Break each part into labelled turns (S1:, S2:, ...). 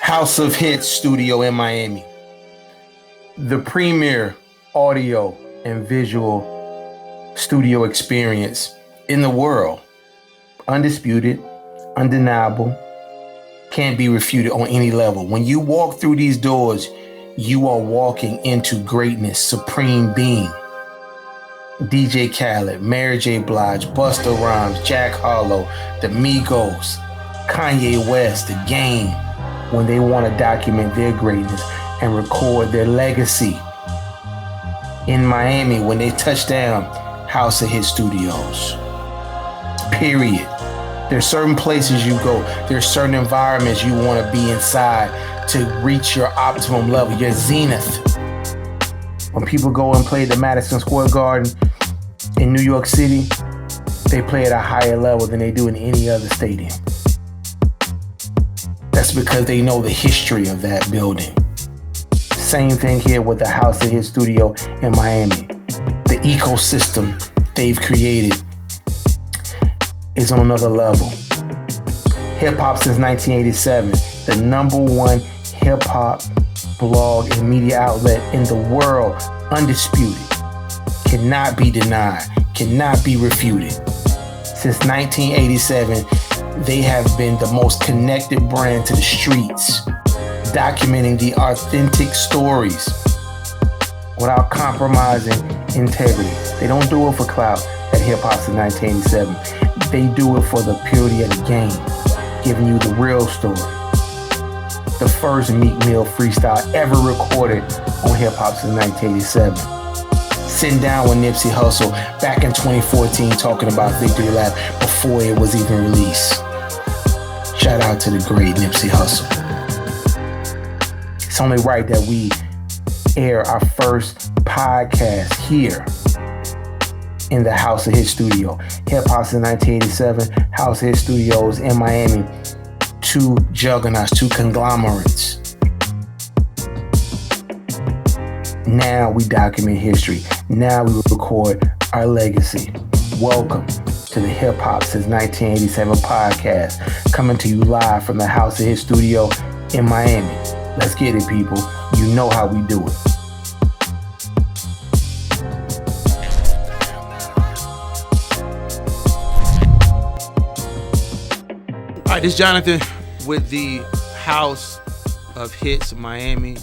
S1: House of Hits studio in Miami. The premier audio and visual studio experience in the world. Undisputed, undeniable, can't be refuted on any level. When you walk through these doors, you are walking into greatness, supreme being. DJ Khaled, Mary J. Blige, Busta Rhymes, Jack Harlow, the Migos, Kanye West, The Game, when they want to document their greatness and record their legacy. In Miami, when they touch down, House of Hits Studios. Period. There's certain places you go, there's certain environments you want to be inside to reach your optimum level, your zenith. When people go and play the Madison Square Garden in New York City, they play at a higher level than they do in any other stadium. That's because they know the history of that building. Same thing here with the House of Hits studio in Miami. The ecosystem they've created is on another level. Hip Hop Since 1987, the #1 hip hop blog and media outlet in the world, undisputed, cannot be denied, cannot be refuted. Since 1987, they have been the most connected brand to the streets, documenting the authentic stories without compromising integrity. They don't do it for clout at Hip Hop Since 1987. They do it for the purity of the game, giving you the real story. The first Meek Mill freestyle ever recorded on Hip Hop Since 1987. Sitting down with Nipsey Hussle back in 2014 talking about Victory Lap before it was even released. Shout out to the great Nipsey Hussle. It's only right that we air our first podcast here in the House of Hits studio. Hip Hop Since 1987, House of Hits Studios in Miami. Two juggernauts, two conglomerates. Now we document history. Now we record our legacy. Welcome to the Hip Hop Since 1987 podcast, coming to you live from the House of Hits studio in Miami. Let's get it, people. You know how we do it. All right, this is Jonathan with the House of Hits Miami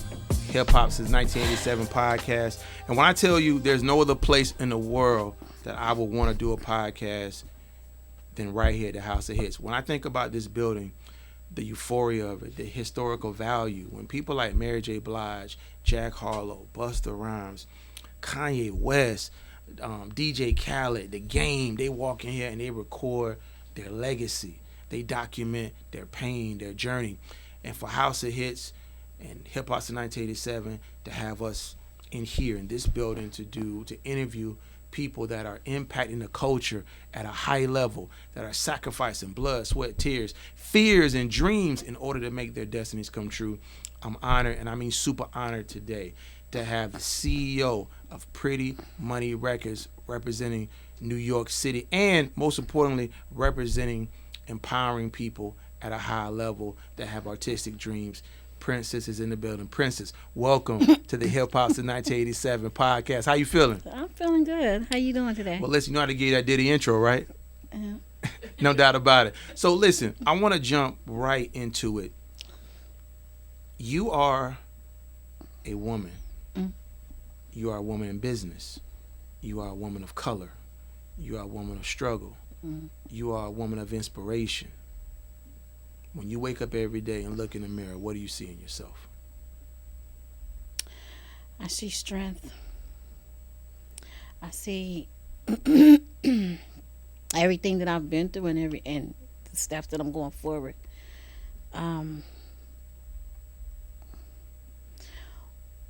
S1: Hip Hop Since 1987 podcast. And when I tell you there's no other place in the world that I would want to do a podcast than right here at the House of Hits. When I think about this building, the euphoria of it, the historical value, when people like Mary J. Blige, Jack Harlow, Busta Rhymes, Kanye West, DJ Khaled, The Game, they walk in here and they record their legacy. They document their pain, their journey. And for House of Hits and Hip Hop Since 1987 to have us in here in this building to interview people that are impacting the culture at a high level, that are sacrificing blood, sweat, tears, fears, and dreams in order to make their destinies come true. I'm honored, and I mean super honored today, to have the CEO of Pretty Money Records representing New York City, and most importantly, representing empowering people at a high level that have artistic dreams. Princess is in the building. Princess, welcome to the Hip Hop Since 1987 podcast. How you feeling?
S2: I'm feeling good. How you doing today?
S1: Well, listen, you know how to give that Diddy intro, right? No doubt about it. So listen, I want to jump right into it. You are a woman. You are a woman in business. You are a woman of color. You are a woman of struggle. You are a woman of inspiration. When you wake up every day and look in the mirror, what do you see in yourself?
S2: I see strength. I see everything that I've been through and the steps that I'm going forward. When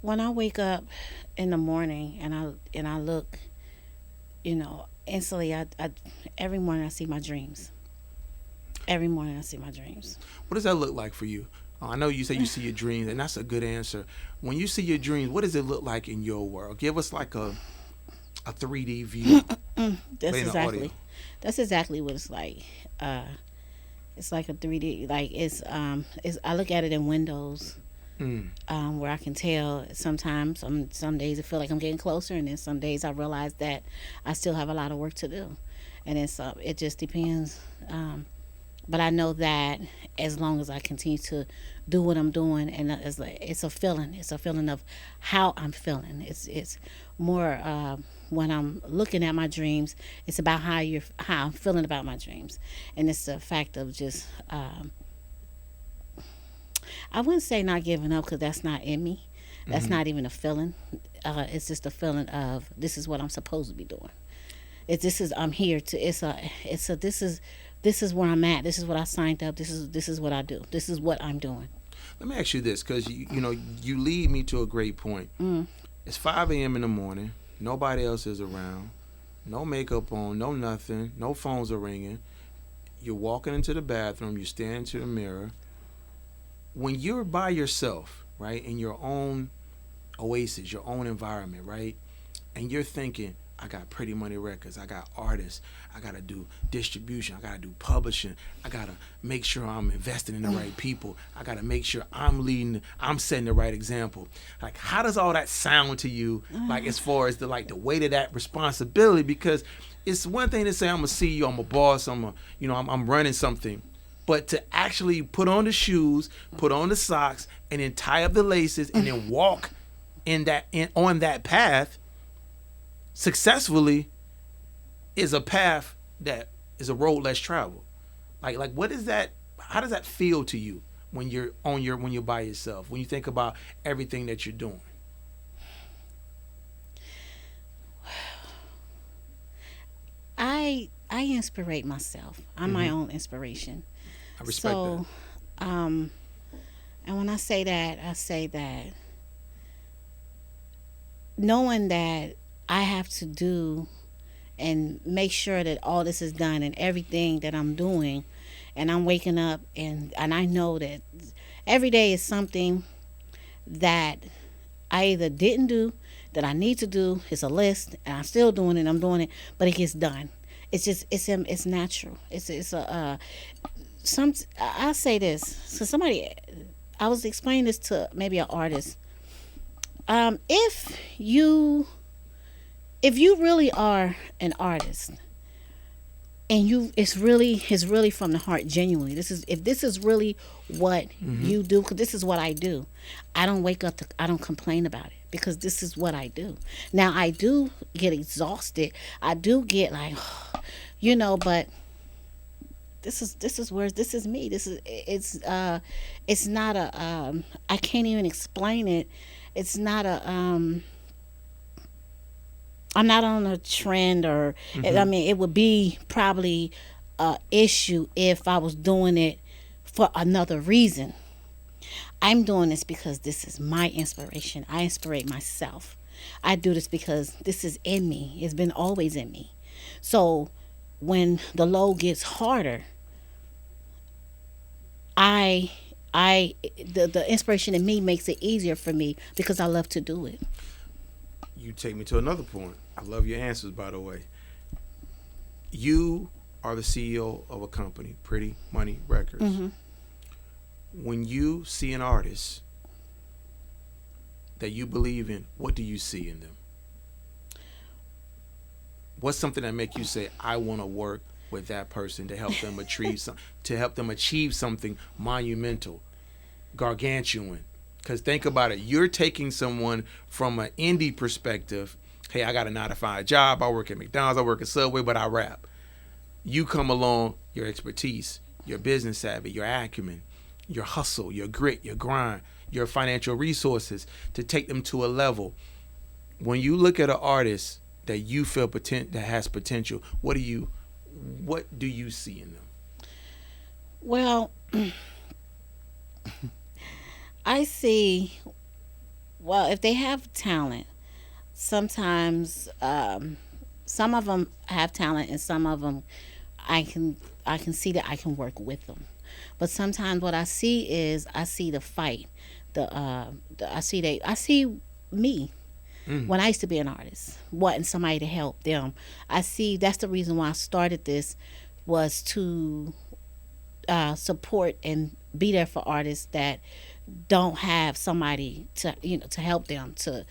S2: I wake up in the morning and I look, instantly, every morning I see my dreams. Every morning I see my dreams.
S1: What does that look like for you? I know you say you see your dreams, and that's a good answer. When you see your dreams, what does it look like in your world? Give us like a 3D view.
S2: That's exactly what it's like. It's like a 3D. Like it's I look at it in windows.
S1: Mm.
S2: Where I can tell sometimes some days I feel like I'm getting closer, and then some days I realize that I still have a lot of work to do, and it just depends. But I know that as long as I continue to do what I'm doing, and it's a feeling. It's a feeling of how I'm feeling. It's more when I'm looking at my dreams. It's about how I'm feeling about my dreams, and it's a fact of just. I wouldn't say not giving up because that's not in me. That's not even a feeling. It's just a feeling of this is what I'm supposed to be doing. I'm here to. This is where I'm at. This is what I signed up. This is what I do. This is what I'm doing.
S1: Let me ask you this, because you lead me to a great point. It's 5 a.m. in the morning. Nobody else is around. No makeup on. No nothing. No phones are ringing. You're walking into the bathroom. You stand into the mirror. When you're by yourself, right, in your own oasis, your own environment, right, and you're thinking, I got Pretty Money Records, I got artists, I got to do distribution, I got to do publishing, I got to make sure I'm investing in the right people, I got to make sure I'm setting the right example. Like, how does all that sound to you, like, as far as the weight of that responsibility? Because it's one thing to say I'm a CEO, I'm a boss, I'm running something. But to actually put on the shoes, put on the socks, and then tie up the laces, and then walk on that path successfully is a path that is a road less traveled. Like what is that? How does that feel to you when you're by yourself? When you think about everything that you're doing?
S2: I inspirate myself. I'm my own inspiration.
S1: I respect that.
S2: And when I say that knowing that I have to do and make sure that all this is done and everything that I'm doing, and I'm waking up and I know that every day is something that I either didn't do, that I need to do. It's a list, and I'm still doing it. I'm doing it, but it gets done. It's natural. I'll say this. So I was explaining this to maybe an artist. If you really are an artist, and it's really from the heart, genuinely. If this is really what you do, because this is what I do. I don't wake up I don't complain about it, because this is what I do. Now I do get exhausted. I do get like, but this is me. It's not a I can't even explain it. It's not a I'm not on a trend, or I mean, it would be probably a issue if I was doing it for another reason. I'm doing this because this is my inspiration. I inspirate myself. I do this because this is in me. It's been always in me. So when the load gets harder, the inspiration in me makes it easier for me because I love to do it.
S1: You take me to another point. I love your answers, by the way. You are the CEO of a company, Pretty Money Records. When you see an artist that you believe in, what do you see in them? What's something that make you say, I want to work with that person to help them achieve something monumental, gargantuan? Because think about it, you're taking someone from an indie perspective. Hey, I got a 9-to-5 job. I work at McDonald's. I work at Subway, but I rap. You come along, your expertise, your business savvy, your acumen, your hustle, your grit, your grind, your financial resources to take them to a level. When you look at an artist that you feel that has potential, what do you see in them?
S2: Well, I see. Well, if they have talent, sometimes some of them have talent, and some of them I can see that I can work with them. But sometimes what I see is I see the fight. I see me when I used to be an artist, wanting somebody to help them. I see that's the reason why I started this, was to support and be there for artists that don't have somebody to to help them to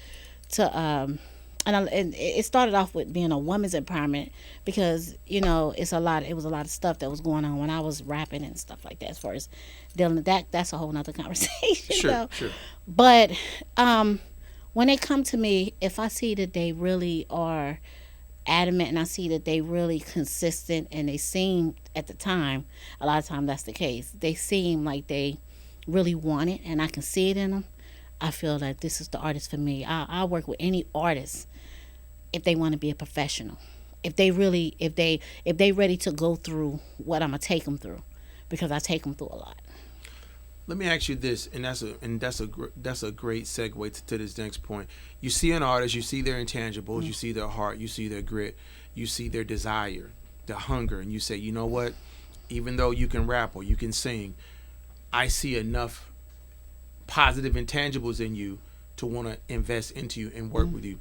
S2: and it started off with being a woman's empowerment because it was a lot of stuff that was going on when I was rapping and stuff like that. As far as dealing with that's a whole nother conversation.
S1: Sure, sure.
S2: But when they come to me, if I see that they really are adamant and I see that they really consistent and they seem at the time, a lot of time that's the case, they seem like they really want it and I can see it in them, I feel that this is the artist for me. I work with any artist if they want to be a professional, if they ready to go through what I'm gonna take them through, because I take them through a lot.
S1: Let me ask you this, and that's a great segue to this next point. You see an artist, you see their intangibles, you see their heart, you see their grit, you see their desire, their hunger, and you say, you know what? Even though you can rap or you can sing, I see enough positive intangibles in you to want to invest into you and work with you.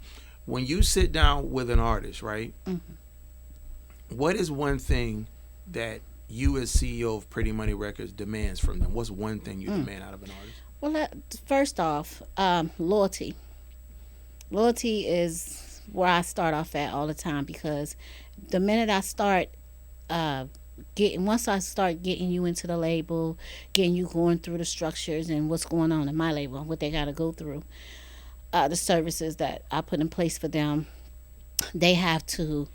S1: When you sit down with an artist, right? What is one thing that you as CEO of Pretty Money Records demands from them? What's one thing you demand out of an artist?
S2: Well, first off, loyalty. Loyalty is where I start off at all the time, because the minute I start once I start getting you into the label, getting you going through the structures and what's going on in my label, what they got to go through, the services that I put in place for them, they have to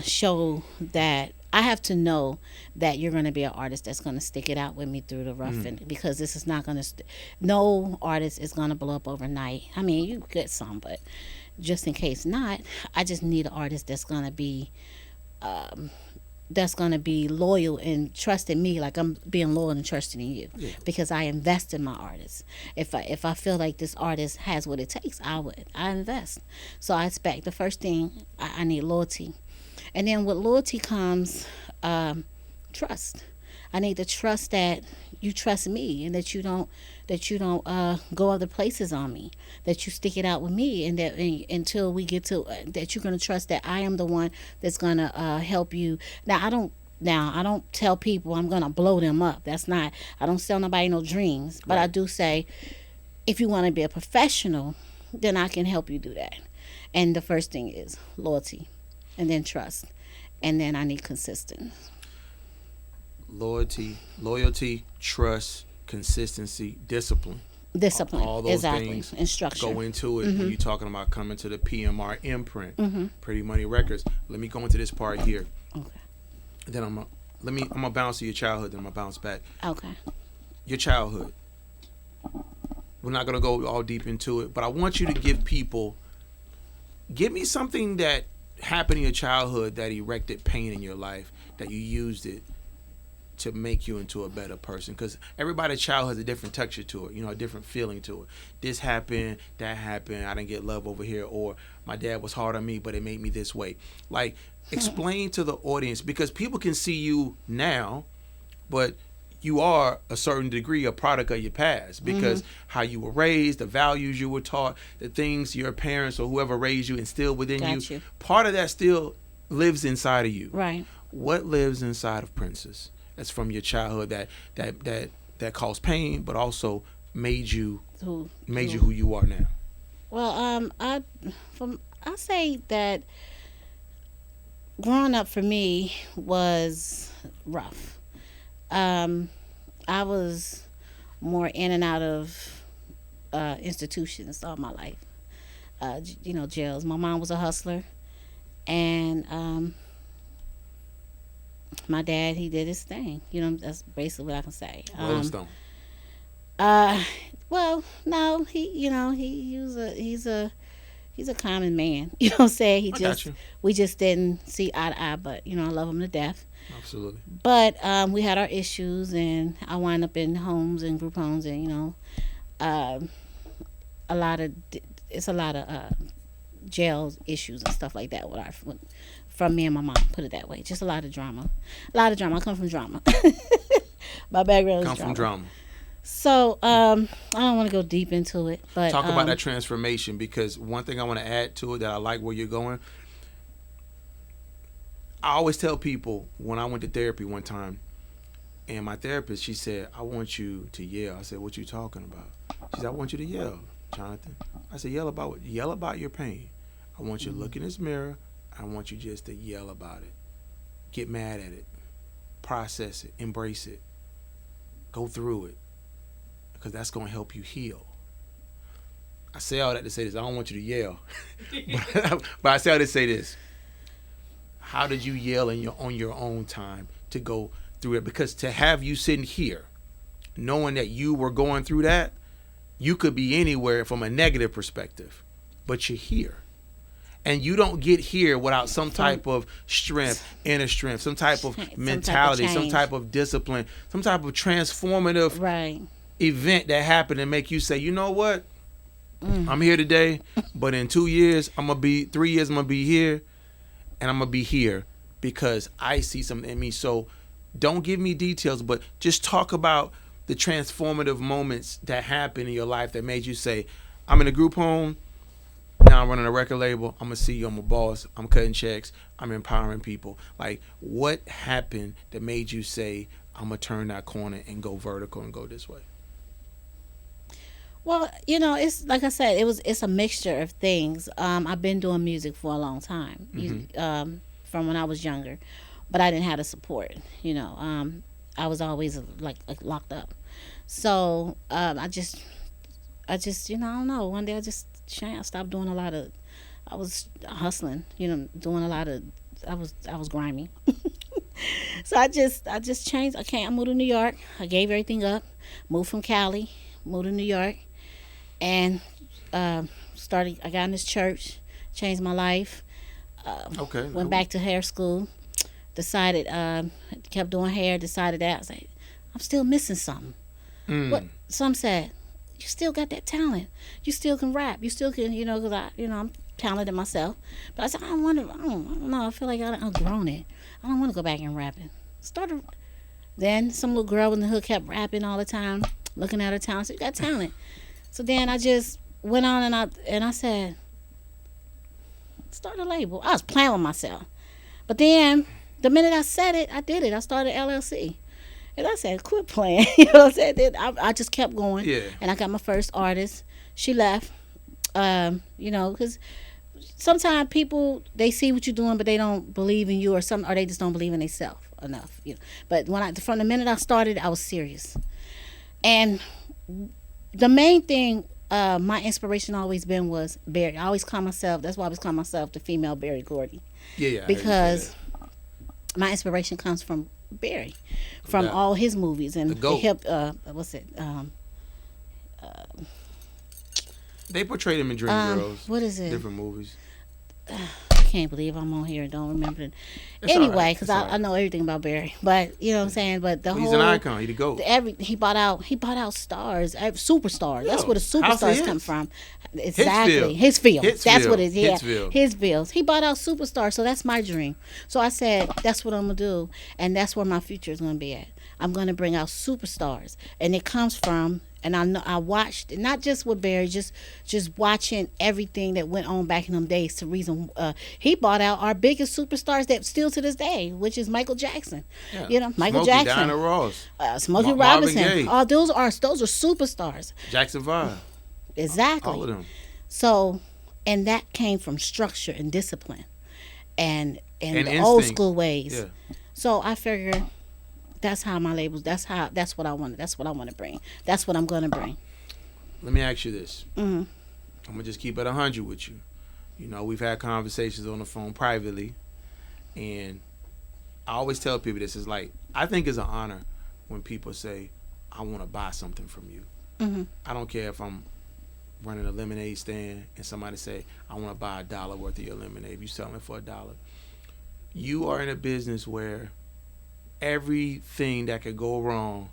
S2: show that I have to know that you're going to be an artist that's going to stick it out with me through the rough end, because this is not going to no artist is going to blow up overnight. I mean, you get some, but just in case not, I just need an artist that's going to be loyal and trusting me like I'm being loyal and trusting in you, because I invest in my artist. If I feel like this artist has what it takes, I invest. So I expect the first thing I need loyalty. And then with loyalty comes trust. I need to trust that you trust me and that you don't go other places on me, that you stick it out with me, and that until we get to that you're going to trust that I am the one that's going to help you. Now I don't tell people I'm going to blow them up. That's not, I don't sell nobody no dreams, but I do say if you want to be a professional, then I can help you do that. And the first thing is loyalty, and then trust, and then I need consistent.
S1: Loyalty, trust, consistency, discipline. All those things
S2: instruction
S1: go into it when you're talking about coming to the PMR imprint, Pretty Money Records. Let me go into this part here.
S2: Okay.
S1: Then I'm gonna bounce to your childhood. Then I'm gonna bounce back.
S2: Okay.
S1: Your childhood. We're not gonna go all deep into it, but I want you to give me something that happened in your childhood that erected pain in your life, that you used it to make you into a better person. Because everybody's childhood has a different texture to it, a different feeling to it. This happened, that happened, I didn't get love over here, or my dad was hard on me, but it made me this way. Like, explain to the audience, because people can see you now, but you are a certain degree a product of your past, because how you were raised, the values you were taught, the things your parents or whoever raised you instilled within you. Part of that still lives inside of you.
S2: Right.
S1: What lives inside of Princess? That's from your childhood that caused pain, but also made you who you are now.
S2: Well, I say that growing up for me was rough. I was more in and out of institutions all my life. Jails. My mom was a hustler, and my dad, he did his thing. That's basically what I can say.
S1: Rolling Stone.
S2: Well, no, he's a common man. You know what I'm saying? We just didn't see eye to eye, but I love him to death.
S1: Absolutely.
S2: But we had our issues, and I wound up in homes and group homes, and a lot of jail issues and stuff like that from me and my mom. Put it that way, just a lot of drama. I come from drama. My background is
S1: from drama.
S2: So I don't want to go deep into it, but
S1: talk about that transformation, because one thing I want to add to it that I like where you're going. I always tell people when I went to therapy one time, And my therapist, she said, I want you to yell. I said, what you talking about? She said, I want you to yell, Jonathan. I said, yell about what? Yell about your pain. I want you to look in this mirror. I want you just to yell about it. Get mad at it. Process it. Embrace it. Go through it. Because that's going to help you heal. I say all that to say this. I don't want you to yell. but I say all that to say this. How did you yell on your own time to go through it? Because to have you sitting here, knowing that you were going through that, you could be anywhere from a negative perspective, but you're here. And you don't get here without some type of strength, inner strength, some type of mentality, some type of discipline, some type of transformative event that happened and make you say, you know what? I'm here today, but in 2 years, 3 years, I'm going to be here, and I'm going to be here because I see something in me. So don't give me details, but just talk about the transformative moments that happened in your life that made you say, I'm in a group home, now I'm running a record label, I'm a CEO, I'm a boss, I'm cutting checks, I'm empowering people. Like, what happened that made you say, I'm going to turn that corner and go vertical and go this way?
S2: Well, it's like I said, it's a mixture of things. I've been doing music for a long time, from when I was younger, but I didn't have the support. I was always like locked up. So I just I don't know. One day I stopped doing a lot of. I was hustling, doing a lot of. I was grimy. So I just changed. I moved to New York. I gave everything up. Moved from Cali. Moved to New York. And I got in this church, changed my life. Went back to hair school. Decided, kept doing hair. Decided that I was like, I'm still missing something. What? Some said, you still got that talent. You still can rap. You still can, because I'm talented myself. But I said, I don't know. I feel like I've outgrown it. I don't want to go back and rapping. Then some little girl in the hood kept rapping all the time, looking at her talent. So you got talent. So then I just went on and I said, start a label. I was playing with myself. But then the minute I said it, I did it. I started LLC. And I said, quit playing. You know what I'm saying? Then I just kept going. Yeah. And I got my first artist. She left. Because sometimes people, they see what you're doing, but they don't believe in you or they just don't believe in themselves enough. But from the minute I started, I was serious. And the main thing, my inspiration always been was Barry. I always call myself, that's why I always call myself the female Barry Gordy. Yeah. Because my inspiration comes from Barry, from all his movies and the hip.
S1: They portrayed him in Dreamgirls.
S2: What is it?
S1: Different movies.
S2: I can't believe I'm on here and don't remember it. Anyway, because I know everything about Barry, but you know what I'm saying. But
S1: he's an icon. He's the GOAT.
S2: He bought out stars, superstars. That's where the superstars come from. Exactly, his field. That's what it is. Yeah, his fields. He bought out superstars, so that's my dream. So I said, that's what I'm gonna do, and that's where my future is gonna be at. I'm gonna bring out superstars, and it comes from. And I watched, not just with Barry, just watching everything that went on back in them days. To reason he bought out our biggest superstars that still to this day, which is Michael Jackson. Yeah. Michael Jackson,
S1: Diana Ross,
S2: Smokey Robinson. All those are superstars.
S1: Jackson 5.
S2: Exactly.
S1: All of them.
S2: So, and that came from structure and discipline, and the old school ways. Yeah. So I figured. That's how my labels. That's what I want. That's what I want to bring. That's what I'm gonna bring.
S1: Let me ask you this. I'm gonna just keep it 100 with you. We've had conversations on the phone privately, and I always tell people this is like I think it's an honor when people say, "I want to buy something from you." I don't care if I'm running a lemonade stand and somebody say, "I want to buy $1 worth of your lemonade." If you selling it for $1, you are in a business where everything that could go wrong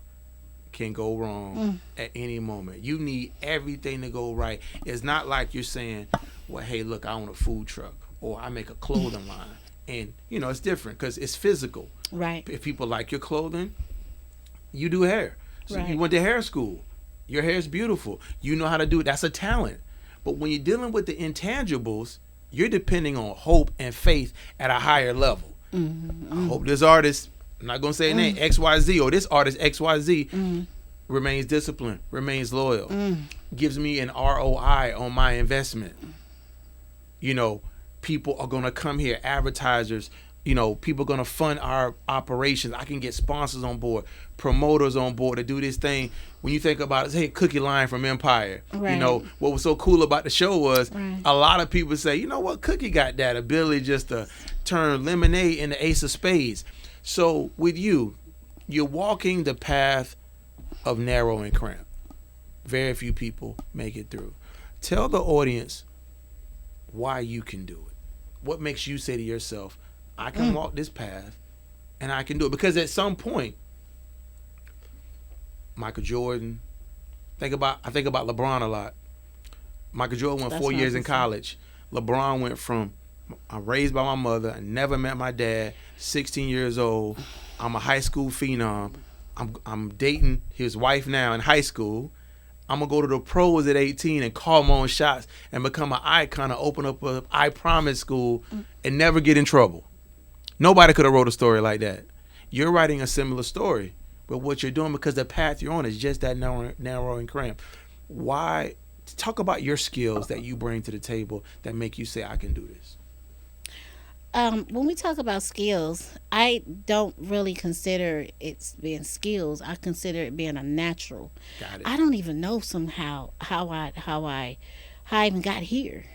S1: can go wrong at any moment. You need everything to go right. It's not like you're saying, well, hey, look, I own a food truck or I make a clothing line. And, it's different because it's physical.
S2: Right.
S1: If people like your clothing, you do hair. So you went to hair school. Your hair is beautiful. You know how to do it. That's a talent. But when you're dealing with the intangibles, you're depending on hope and faith at a higher level. I hope this artist I'm not gonna say a name, XYZ, or this artist XYZ remains disciplined, remains loyal, gives me an ROI on my investment. You know, people are gonna come here, advertisers. You know, people are gonna fund our operations. I can get sponsors on board, promoters on board to do this thing. When you think about it, hey, Cookie Line from Empire.
S2: Right.
S1: You know, what was so cool about the show was a lot of people say, you know what, Cookie got that ability just to turn lemonade into ace of spades. So with you, you're walking the path of narrow and cramped. Very few people make it through. Tell the audience why you can do it. What makes you say to yourself, I can walk this path and I can do it? Because at some point, Michael Jordan, I think about LeBron a lot. Michael Jordan went 4 years in college. LeBron went from, I'm raised by my mother, I never met my dad, 16 years old, I'm a high school phenom, I'm dating his wife now in high school, I'm going to go to the pros at 18 and call my own shots and become an icon and open up a I Promise school and never get in trouble. Nobody could have wrote a story like that. You're writing a similar story, but what you're doing, because the path you're on is just that narrow and cramped. Why? Talk about your skills that you bring to the table that make you say, I can do this.
S2: When we talk about skills, I don't really consider it being skills. I consider it being a natural.
S1: Got it.
S2: I don't even know somehow how I even got here.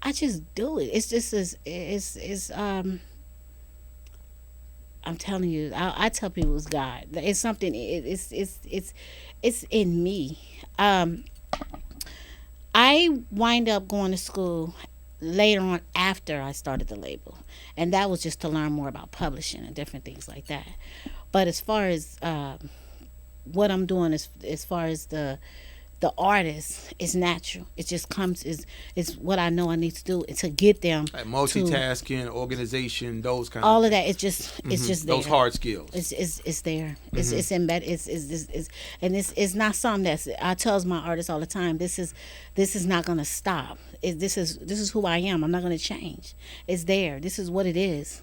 S2: I just do it. It's just I'm telling you, I tell people it's God. It's something. It's in me. I wind up going to school later on after I started the label, and that was just to learn more about publishing and different things like that. But as far as what I'm doing, as far as the artist, is natural. It just comes. It's what I know I need to do to get them.
S1: Like multitasking, organization, those kind
S2: all
S1: of
S2: of that. It's just there.
S1: Those hard skills.
S2: It's there. It's embedded. It's not something that's. I tell my artists all the time. This is not gonna stop. This is who I am. I'm not gonna change. It's there. This is what it is.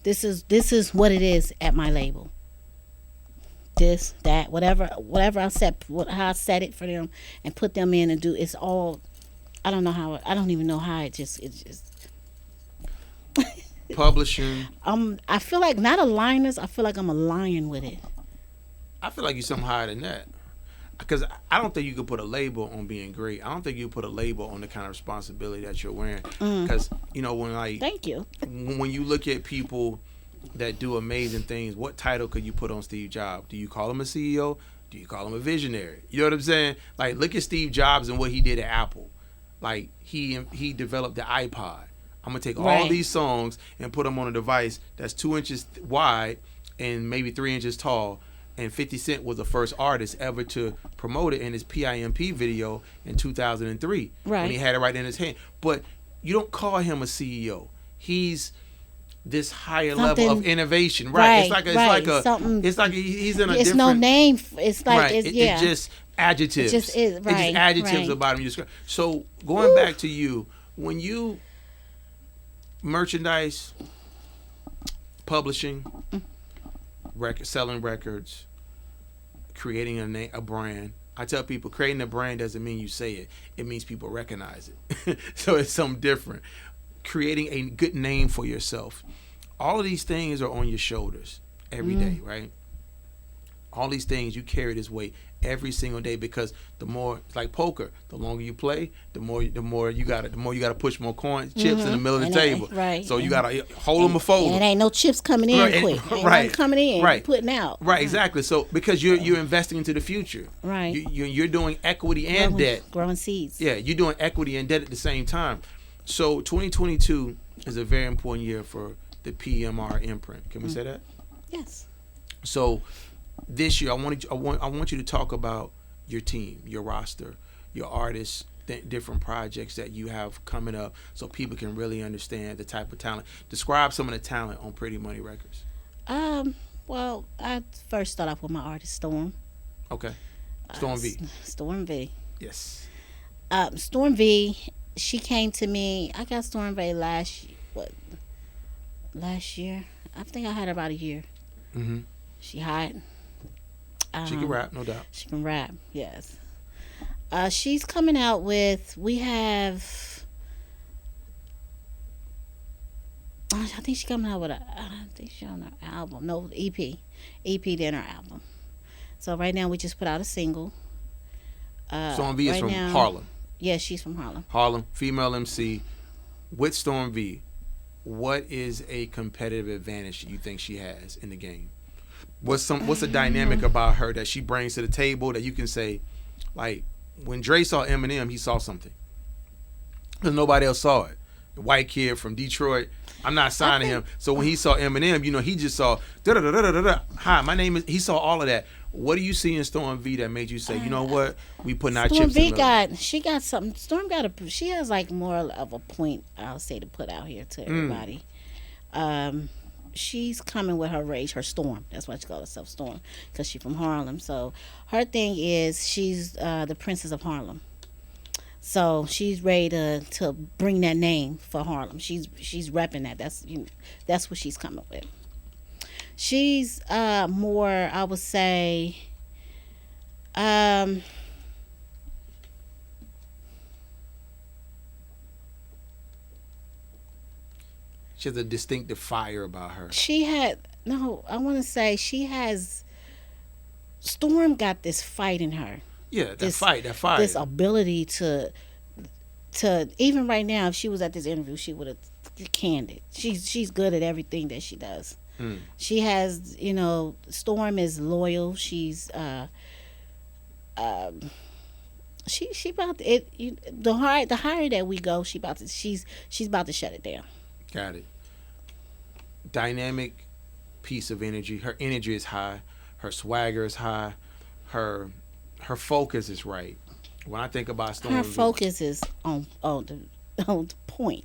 S2: This is what it is at my label. This, that, whatever I set, how I set it for them and put them in and do. It's all. I don't know how. I don't even know how it just.
S1: Publishing.
S2: I feel like not aligners. I feel like I'm a lion with it.
S1: I feel like you're something higher than that. Because I don't think you could put a label on being great. I don't think you put a label on the kind of responsibility that you're wearing. Because
S2: Thank you.
S1: When you look at people that do amazing things, what title could you put on Steve Jobs? Do you call him a CEO? Do you call him a visionary? You know what I'm saying? Like, look at Steve Jobs and what he did at Apple. Like, he developed the iPod. I'm gonna take all these songs and put them on a device that's 2 inches wide and maybe 3 inches tall. And 50 Cent was the first artist ever to promote it in his PIMP video in 2003 when he had it right in his hand. But you don't call him a CEO. He's this higher level of innovation, right? It's like he's in a different.
S2: It's no name. It's like it's
S1: just adjectives.
S2: It just is,
S1: It's just adjectives about him. So going back to you, when you merchandise, publishing, selling records, creating a brand. I tell people creating a brand doesn't mean you say it. It means people recognize it. So it's something different. Creating a good name for yourself. All of these things are on your shoulders every day, right? All these things you carry this weight every single day, because the more, it's like poker, the longer you play, the more you gotta push more chips in the middle of the table. So you gotta hold them or fold them.
S2: And it ain't no chips coming in quick. Ain't coming in, putting out.
S1: Right, exactly. So because you're investing into the future.
S2: Right.
S1: You're doing equity and debt.
S2: Growing seeds.
S1: Yeah, you're doing equity and debt at the same time. So 2022 is a very important year for the PMR imprint. Can we say that?
S2: Yes.
S1: So this year, I want you to talk about your team, your roster, your artists, different projects that you have coming up, so people can really understand the type of talent. Describe some of the talent on Pretty Money Records.
S2: Well, I first start off with my artist Storm.
S1: Okay. Storm V.
S2: Storm V.
S1: Yes.
S2: Storm V. She came to me. I got Storm V last year. I think I had her about a year.
S1: Mm-hmm.
S2: She hot.
S1: She can rap, no doubt.
S2: She can rap, yes. She's coming out with. We have. I think she's coming out with I think she's on her album. No, EP. Then her album. So right now we just put out a single.
S1: Storm V is
S2: right
S1: from
S2: now,
S1: Harlem.
S2: Yeah, she's from Harlem.
S1: Harlem, female MC. With Storm V, what is a competitive advantage you think she has in the game? What's a dynamic about her that she brings to the table that you can say, like, when Dre saw Eminem, he saw something. Because nobody else saw it. The white kid from Detroit, I'm not signing him. So when he saw Eminem, he just saw, da-da-da-da-da-da. Hi, my name is, he saw all of that. What do you see in Storm V that made you say, you know what, we putting our chips in the
S2: she got something. Storm she has like more of a point, I'll say, to put out here to everybody. She's coming with her rage, her storm. That's why she called herself Storm, because she's from Harlem. So her thing is she's the princess of Harlem. So she's ready to bring that name for Harlem. She's repping that. That's what she's coming with. She's more, I would say,
S1: she has a distinctive fire about her.
S2: I want to say she has, Storm got this fight in her.
S1: Yeah, that fire.
S2: This ability to even right now, if she was at this interview, she would have canned it. She's good at everything that she does. She has, Storm is loyal. She's she about to, the higher that we go, she's about to shut it down.
S1: Got it. Dynamic piece of energy. Her energy is high. Her swagger is high. Her focus is right. When I think about Storm,
S2: her focus is on the point.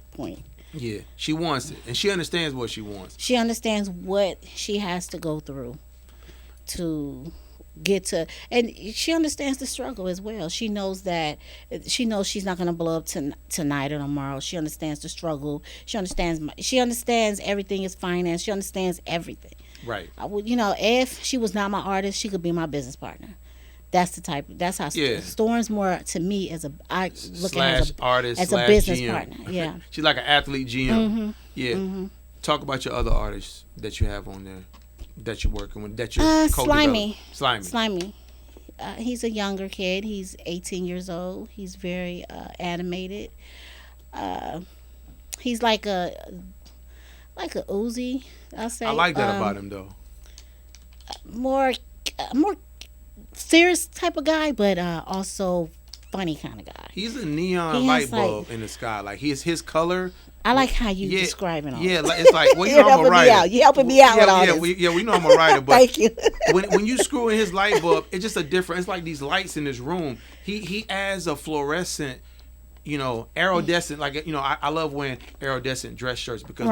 S1: Yeah, she wants it, and she understands what she wants.
S2: She understands what she has to go through to get to, and she understands the struggle as well. She knows she's not going to blow up tonight or tomorrow. She understands the struggle. She understands everything is finance. She understands everything.
S1: Right.
S2: If she was not my artist, she could be my business partner. That's how Storm's more to me as
S1: artist
S2: as a business partner. Yeah.
S1: She's like an athlete GM.
S2: Mm-hmm.
S1: Yeah.
S2: Mm-hmm.
S1: Talk about your other artists that you have on there that you're working with, that you're
S2: Slimy.
S1: Slimy.
S2: He's a younger kid. He's 18 years old. He's very animated. He's like a Uzi, I'll say.
S1: I like that about him though.
S2: More serious type of guy, but also funny kind of guy.
S1: He's a neon light bulb in the sky. Like his color.
S2: I like how you describing all.
S1: Yeah, it's like, well, I'm a writer.
S2: You're helping me out with all this.
S1: We know I'm a writer, but
S2: thank you.
S1: when you screw in his light bulb, it's just a different. It's like these lights in this room. He adds a fluorescent, iridescent. Like I love wearing iridescent dress shirts because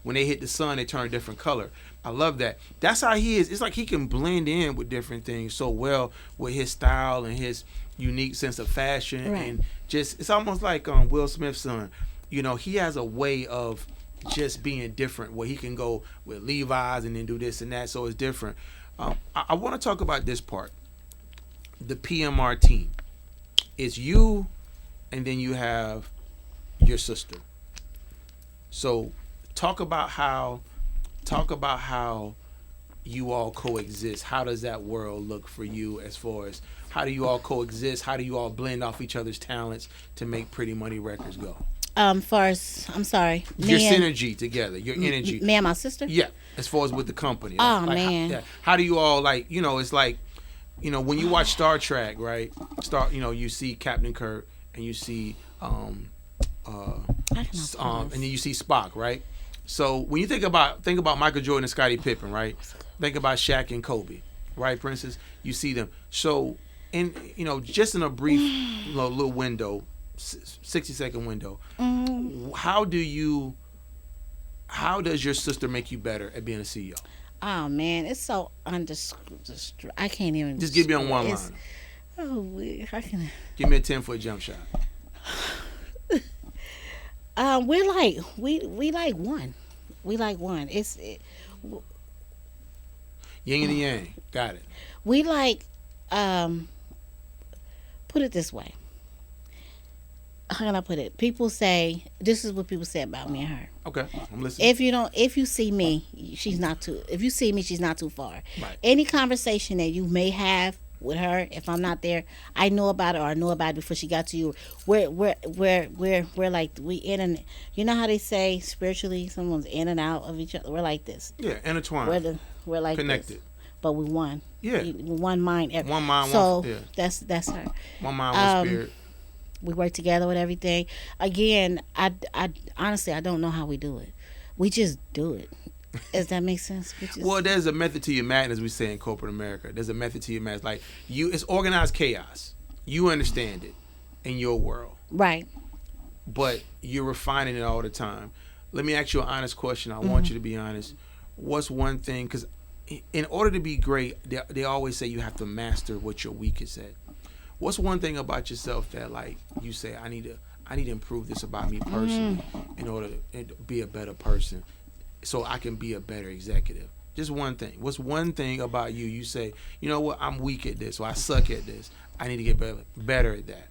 S1: when they hit the sun, they turn a different color. I love that. That's how he is. It's like he can blend in with different things so well with his style and his unique sense of fashion, and just it's almost like Will Smith's son. He has a way of just being different where he can go with Levi's and then do this and that, so it's different. I want to talk about this part. The PMR team. It's you, and then you have your sister. So talk about how you all coexist. How does that world look for you as far as how do you all coexist? How do you all blend off each other's talents to make Pretty Money Records go?
S2: Far as, I'm sorry.
S1: Your synergy together, your energy.
S2: Me and my sister?
S1: Yeah, as far as with the company.
S2: Man.
S1: How do you all, it's like, when you watch Star Trek, right? You see Captain Kirk and you see, and then you see Spock, right? So when you think about Michael Jordan and Scottie Pippen, right? Think about Shaq and Kobe, right, Princess? You see them. So, just in a brief little window, 60-second window, how does your sister make you better at being a CEO?
S2: Oh man, it's so I can't even
S1: just give me on one line.
S2: I can
S1: give me a 10-foot jump shot. We like one. Yin and yang. Got it.
S2: We like, put it this way. How can I put it? People say, this is what people say about me and her.
S1: Okay, I'm listening.
S2: If you see me, she's not too. If you see me, she's not too far.
S1: Right.
S2: Any conversation that you may have with her, if I'm not there, I know about it, or I know about it before she got to you. We're like, we in and, you know how they say spiritually, someone's in and out of each other. We're like this.
S1: Yeah, intertwined.
S2: We're like
S1: connected.
S2: This, but we one.
S1: Yeah.
S2: One mind.
S1: One mind.
S2: So
S1: one, yeah.
S2: that's her.
S1: One mind, one spirit.
S2: We work together with everything. Again, I honestly, I don't know how we do it. We just do it. Does that make sense?
S1: Well, there's a method to your madness, we say in corporate America. There's a method to your madness. Like, it's organized chaos. You understand it in your world.
S2: Right.
S1: But you're refining it all the time. Let me ask you an honest question. I want you to be honest. What's one thing, because in order to be great, they always say you have to master what your weak is at. What's one thing about yourself that, like, you say, I need to improve this about me personally in order to be a better person, so I can be a better executive? Just one thing. What's one thing about you? You say, you know what? I'm weak at this, or I suck at this. I need to get better at that.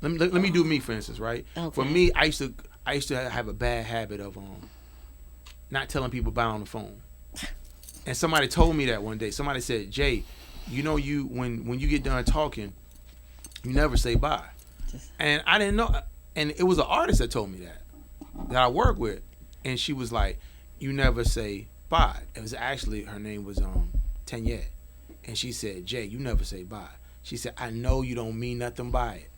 S1: Let me do me, for instance, right?
S2: Okay.
S1: For me, I used to have a bad habit of not telling people bye on the phone. And somebody told me that one day. Somebody said, Jay, you know, when you get done talking, you never say bye. And I didn't know. And it was an artist that told me that I work with. And she was like, you never say bye. It was actually, her name was Tanyette. And she said, Jay, you never say bye. She said, I know you don't mean nothing by it,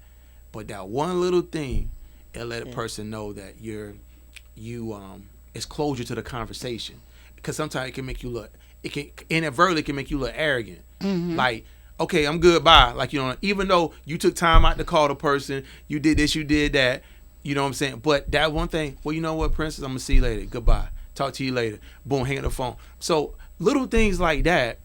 S1: but that one little thing, it'll let a person know that it's closure to the conversation. Because sometimes it can make you look, inadvertently can make you look arrogant. Like, okay, I'm good, bye. Like, you know, even though you took time out to call the person, you did this, you did that, you know what I'm saying? But that one thing, well, you know what, Princess, I'm going to see you later. Goodbye. Talk to you later. Boom, hang up the phone. So little things like that,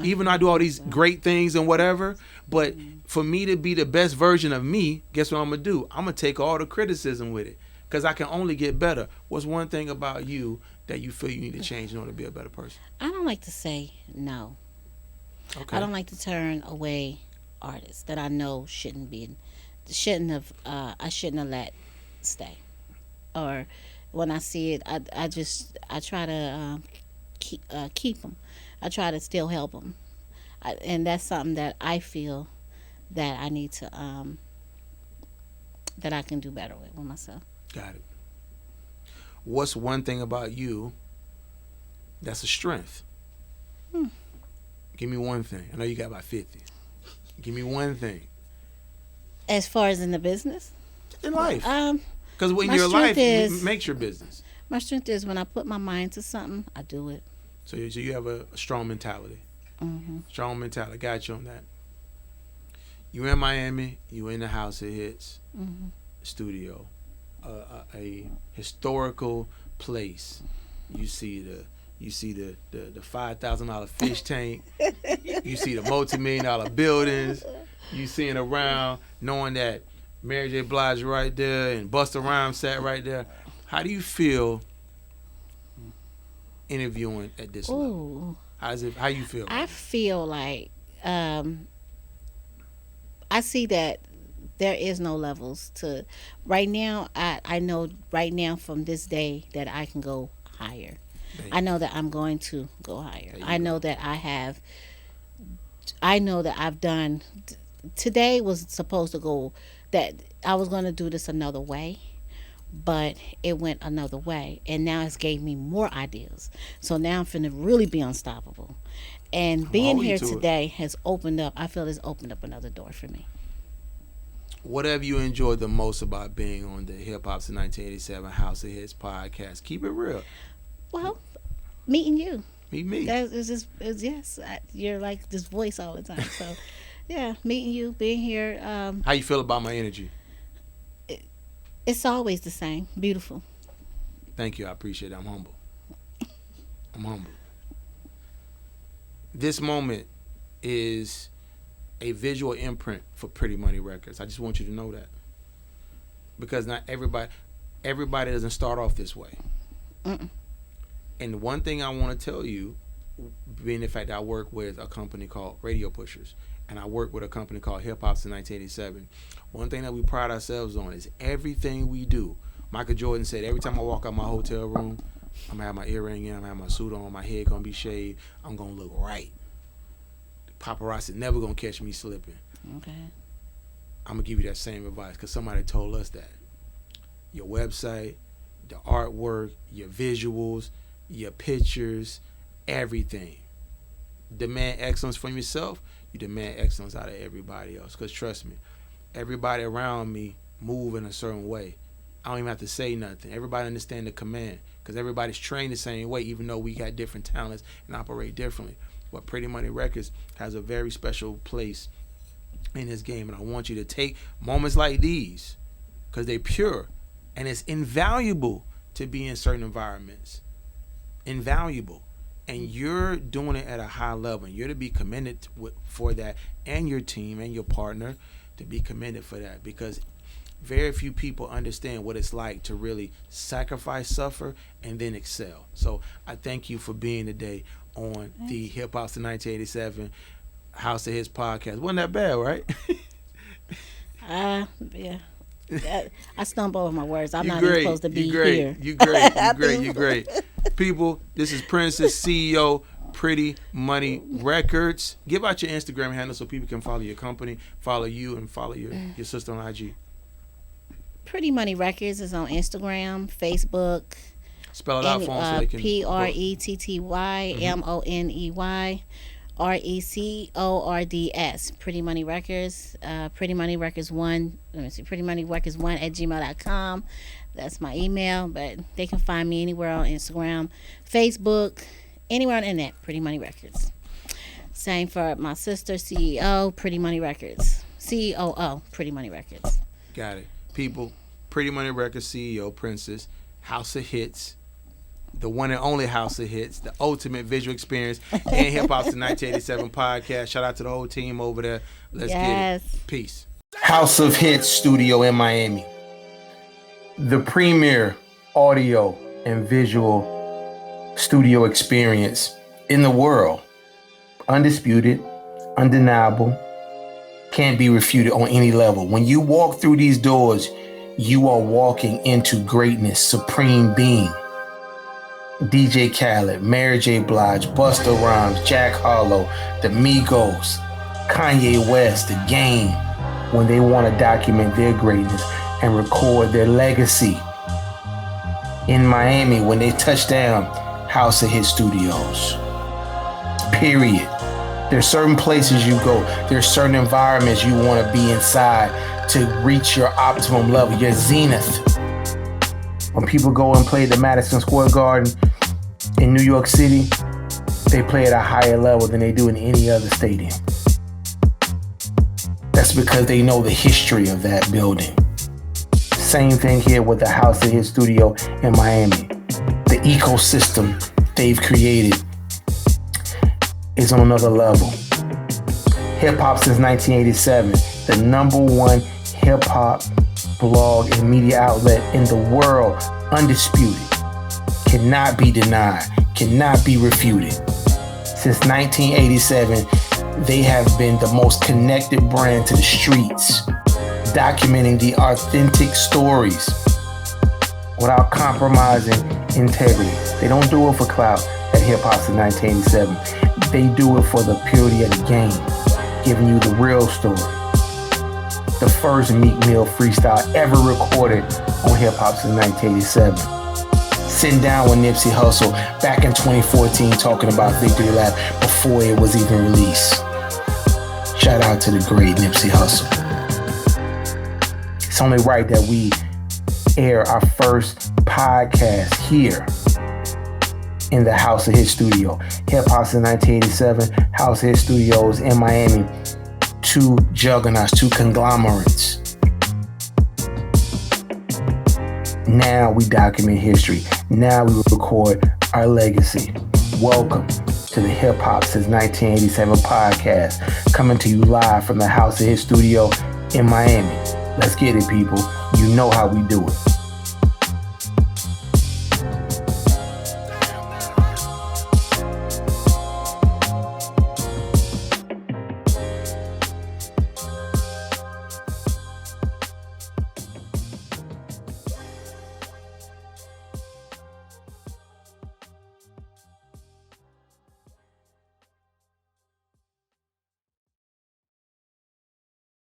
S1: even though I do all these great things and whatever, but for me to be the best version of me, guess what I'm going to do? I'm going to take all the criticism with it, because I can only get better. What's one thing about you that you feel you need to change in order to be a better person?
S2: I don't like to say no. Okay. I don't like to turn away artists that I know I shouldn't have let stay. Or when I see it, I try to keep them. I try to still help them. And that's something that I feel that I need to, that I can do better with myself.
S1: Got it. What's one thing about you that's a strength? Give me one thing. I know you got about 50. Give me one thing.
S2: As far as in the business?
S1: In life. Because when your life makes your business.
S2: My strength is when I put my mind to something, I do it.
S1: So you have a strong mentality. Strong mentality. Got you on that. You in Miami. You in the house it hits. Studio. A historical place. You see the $5,000 fish tank. You see the multi-million-dollar buildings. You seeing around, knowing that Mary J. Blige right there and Busta Rhymes sat right there. How do you feel interviewing at this level? How you feel?
S2: I feel like I see that there is no levels to right now. I know right now from this day that I can go higher. I know that I'm going to go higher. I know that I've done. Today was supposed to go, that I was going to do this another way, but it went another way, and now it's gave me more ideas. So now I'm finna really be unstoppable. And being here today has opened up. I feel it's opened up another door for me.
S1: Whatever you enjoyed the most about being on the Hip Hop's 1987 House of Hits podcast, keep it real.
S2: Well, meeting you.
S1: Meet me.
S2: Yes. You're like this voice all the time. So, yeah, meeting you, being here.
S1: How you feel about my energy?
S2: It's always the same. Beautiful.
S1: Thank you. I appreciate it. I'm humble. This moment is a visual imprint for Pretty Money Records. I just want you to know that. Because not everybody doesn't start off this way. And one thing I want to tell you, being the fact that I work with a company called RADIOPUSHERS, and I work with a company called HIPHOPSINCE1987, one thing that we pride ourselves on is everything we do. Michael Jordan said, every time I walk out my hotel room, I'm going to have my earring in, I'm going to have my suit on, my head going to be shaved, I'm going to look right. Paparazzi never going to catch me slipping.
S2: Okay.
S1: I'm going to give you that same advice because somebody told us that. Your website, the artwork, your visuals, your pictures, everything. Demand excellence from yourself, you demand excellence out of everybody else. Because trust me, everybody around me move in a certain way. I don't even have to say nothing. Everybody understand the command because everybody's trained the same way, even though we got different talents and operate differently. But Pretty Money Records has a very special place in this game, and I want you to take moments like these because they're pure, and it's invaluable to be in certain environments. Invaluable. And you're doing it at a high level, and you're to be commended for that, and your team and your partner to be commended for that, because very few people understand what it's like to really sacrifice, suffer, and then excel. So I thank you for being today on the Hip Hop's the 1987 House of Hits podcast. Wasn't that bad, right?
S2: Yeah. I stumble over my words. I'm
S1: You
S2: not
S1: great.
S2: even supposed to be
S1: You great.
S2: here.
S1: You great. You great. You great. People, this is Princess, CEO, Pretty Money Records. Give out your Instagram handle so people can follow your company, follow you, and follow your sister on IG.
S2: Pretty Money Records is on Instagram, Facebook.
S1: Spell it out for them so they can.
S2: PrettyMoney Records. Pretty Money Records. Pretty Money Records 1. Let me see. Pretty Money Records 1 at gmail.com. That's my email, but they can find me anywhere on Instagram, Facebook, anywhere on the internet. Pretty Money Records. Same for my sister, CEO, Pretty Money Records. COO, Pretty Money Records.
S1: Got it. People, Pretty Money Records CEO, Princess, House of Hits, the one and only House of Hits, the ultimate visual experience, and Hip Hop's the 1987 podcast. Shout out to the whole team over there. Let's get it. Peace. House of Hits studio in Miami. The premier audio and visual studio experience in the world. Undisputed, undeniable, can't be refuted on any level. When you walk through these doors, you are walking into greatness, supreme being. DJ Khaled, Mary J. Blige, Busta Rhymes, Jack Harlow, the Migos, Kanye West, The Game, when they want to document their greatness and record their legacy. In Miami, when they touch down, House of Hits Studios. Period. There's certain places you go. There's certain environments you want to be inside to reach your optimum level, your zenith. When people go and play the Madison Square Garden in New York City, they play at a higher level than they do in any other stadium. That's because they know the history of that building. Same thing here with the House of Hits studio in Miami. The ecosystem they've created is on another level. Hip Hop since 1987, the #1 hip hop blog and media outlet in the world, undisputed, cannot be denied, cannot be refuted. Since 1987, they have been the most connected brand to the streets, documenting the authentic stories without compromising integrity. They don't do it for clout at Hip Hop since 1987. They do it for the purity of the game, giving you the real story. The first Meek Mill freestyle ever recorded on Hip Hop since 1987. Sitting down with Nipsey Hussle back in 2014 talking about Victory Lap before it was even released. Shout out to the great Nipsey Hussle. It's only right that we air our first podcast here in the House of Hits studio. Hip Hop since 1987, House of Hits Studios in Miami. Two juggernauts, two conglomerates. Now we document history. Now we record our legacy. Welcome to the Hip Hop since 1987 podcast, coming to you live from the House of Hits studio in Miami. Let's get it, people. You know how we do it.